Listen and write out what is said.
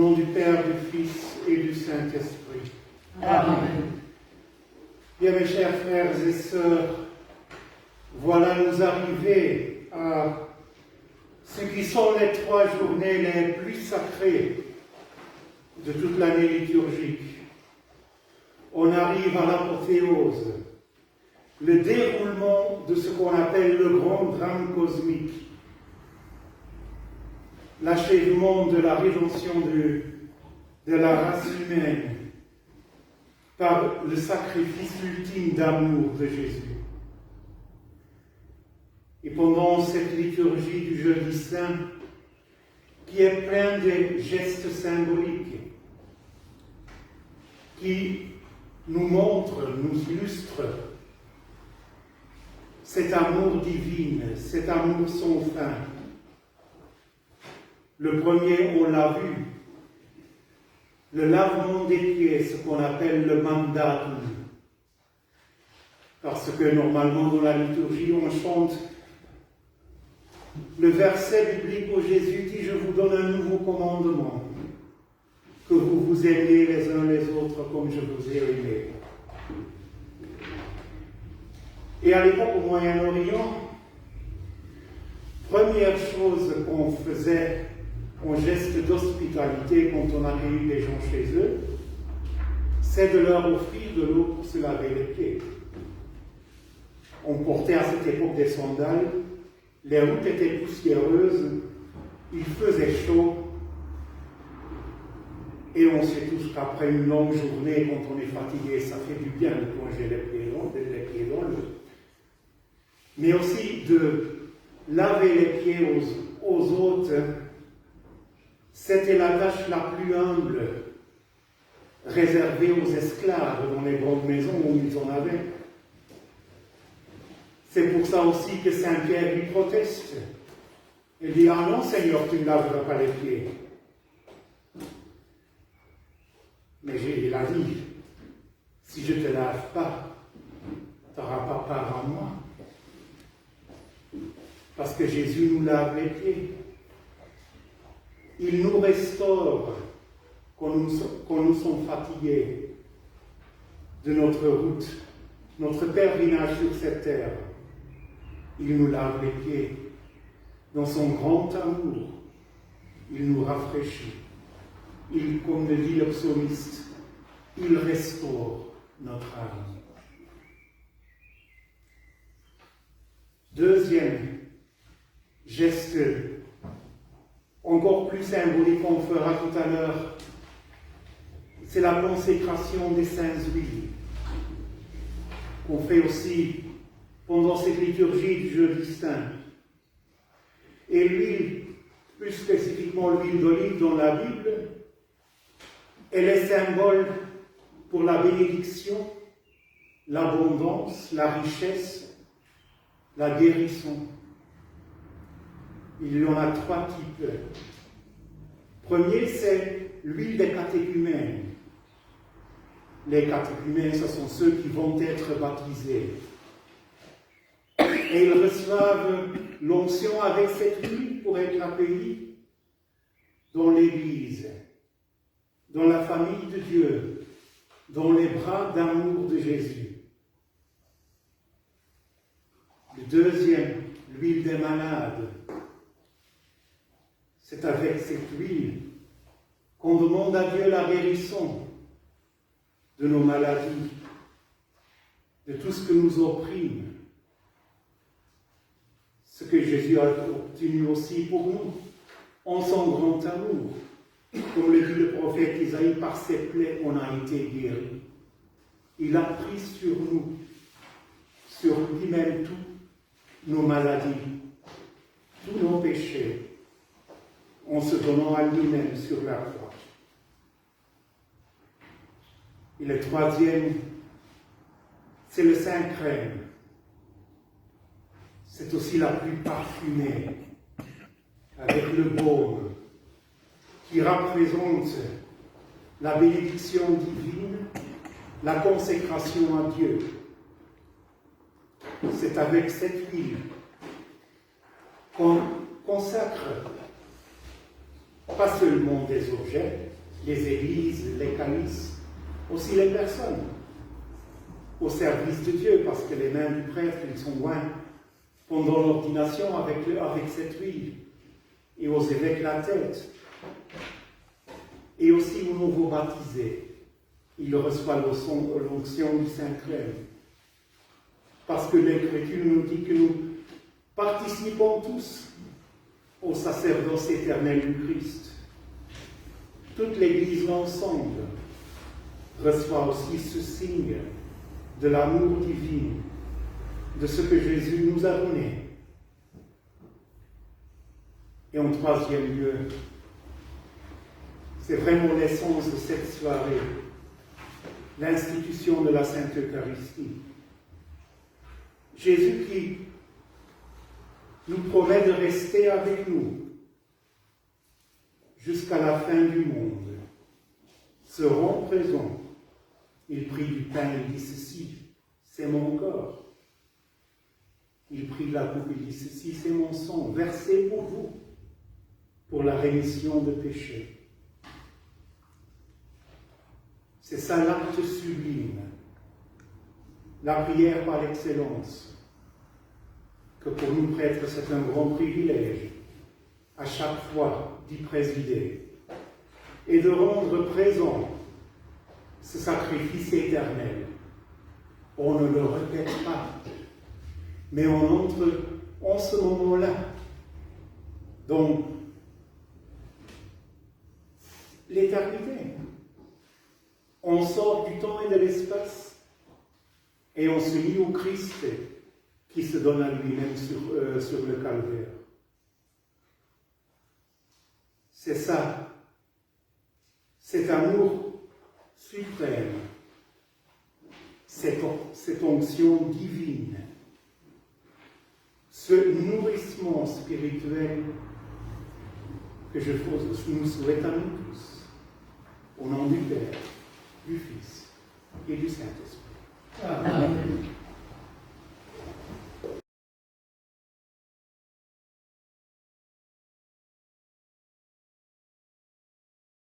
nom du Père, du Fils et du Saint-Esprit. Amen. Bien, mes chers frères et sœurs, voilà nous arriver à ce qui sont les 3 journées les plus sacrées de toute l'année liturgique. On arrive à l'apothéose, le déroulement de ce qu'on appelle le grand drame cosmique, l'achèvement de la rédemption de la race humaine par le sacrifice ultime d'amour de Jésus. Et pendant cette liturgie du Jeudi Saint, qui est pleine de gestes symboliques, qui nous montre, nous illustre cet amour divin, cet amour sans fin. Le premier, on l'a vu, le lavement des pieds, ce qu'on appelle le mandatum. Parce que normalement dans la liturgie, on chante le verset biblique où Jésus dit « Je vous donne un nouveau commandement, que vous vous aimiez les uns les autres comme je vous ai aimé. » Et à l'époque au Moyen-Orient, première chose qu'on faisait en geste d'hospitalité quand on accueillait les gens chez eux, c'est de leur offrir de l'eau pour se laver les pieds. On portait à cette époque des sandales, les routes étaient poussiéreuses, il faisait chaud, et on sait tous qu'après une longue journée, quand on est fatigué, ça fait du bien de plonger les pieds dans l'eau. Mais aussi de laver les pieds aux autres, c'était la tâche la plus humble, réservée aux esclaves dans les grandes maisons où ils en avaient. C'est pour ça aussi que Saint Pierre lui proteste. Il dit « Ah non, Seigneur, tu ne laveras pas les pieds. » Mais il a dit « Si je ne te lave pas, tu n'auras pas part en moi. » Parce que Jésus nous lave les pieds. Il nous restaure quand nous sommes fatigués de notre route, notre pèlerinage sur cette terre. Il nous lave les pieds. Dans son grand amour, il nous rafraîchit. Comme le dit le psalmiste, il restaure notre âme. Deuxième geste, encore plus symbolique, qu'on fera tout à l'heure, c'est la consécration des saintes huiles, qu'on fait aussi pendant cette liturgie du Jeudi Saint. Et l'huile, plus spécifiquement l'huile d'olive dans la Bible, elle est symbole pour la bénédiction, l'abondance, la richesse, la guérison. Il y en a 3 types. Premier, c'est l'huile des catéchumènes. Les catéchumènes, ce sont ceux qui vont être baptisés. Et ils reçoivent l'onction avec cette huile pour être accueillis dans l'Église, dans la famille de Dieu, dans les bras d'amour de Jésus. Le deuxième, l'huile des malades. C'est avec cette huile qu'on demande à Dieu la guérison de nos maladies, de tout ce que nous opprime. Ce que Jésus a obtenu aussi pour nous, en son grand amour. Comme le dit le prophète Isaïe, par ses plaies on a été guéris. Il a pris sur nous, sur lui-même, toutes nos maladies, tous nos péchés, en se donnant à lui-même sur la croix. Et le troisième, c'est le Saint-Crème. C'est aussi la plus parfumée, avec le baume, qui représente la bénédiction divine, la consécration à Dieu. C'est avec cette huile qu'on consacre pas seulement des objets, les églises, les calices, aussi les personnes, au service de Dieu, parce que les mains du prêtre, ils sont loin pendant l'ordination avec cette huile, et aux évêques la tête, et aussi aux nouveaux baptisés. Il reçoit l'onction du Saint-Crème. Parce que l'Écriture nous dit que nous participons tous au sacerdoce éternel du Christ. Toute l'Église ensemble reçoit aussi ce signe de l'amour divin, de ce que Jésus nous a donné. Et en troisième lieu, c'est vraiment l'essence de cette soirée, l'institution de la Sainte Eucharistie. Jésus qui nous promet de rester avec nous jusqu'à la fin du monde, se rend présent. Il prit du pain, il dit ceci, c'est mon corps. Il prit la coupe, il dit ceci, c'est mon sang, versé pour vous, pour la rémission de péchés. C'est ça l'acte sublime, la prière par l'excellence, que pour nous prêtres c'est un grand privilège, à chaque fois d'y présider, et de rendre présent ce sacrifice éternel. On ne le répète pas, mais on entre en ce moment-là. Donc, l'éternité. On sort du temps et de l'espace et on se lie au Christ qui se donne à lui-même sur le calvaire. C'est ça, cet amour suprême, cette onction divine, ce nourrissement spirituel que je nous souhaite à nous tous, au nom du Père, du Fils et du Saint-Esprit. Amen.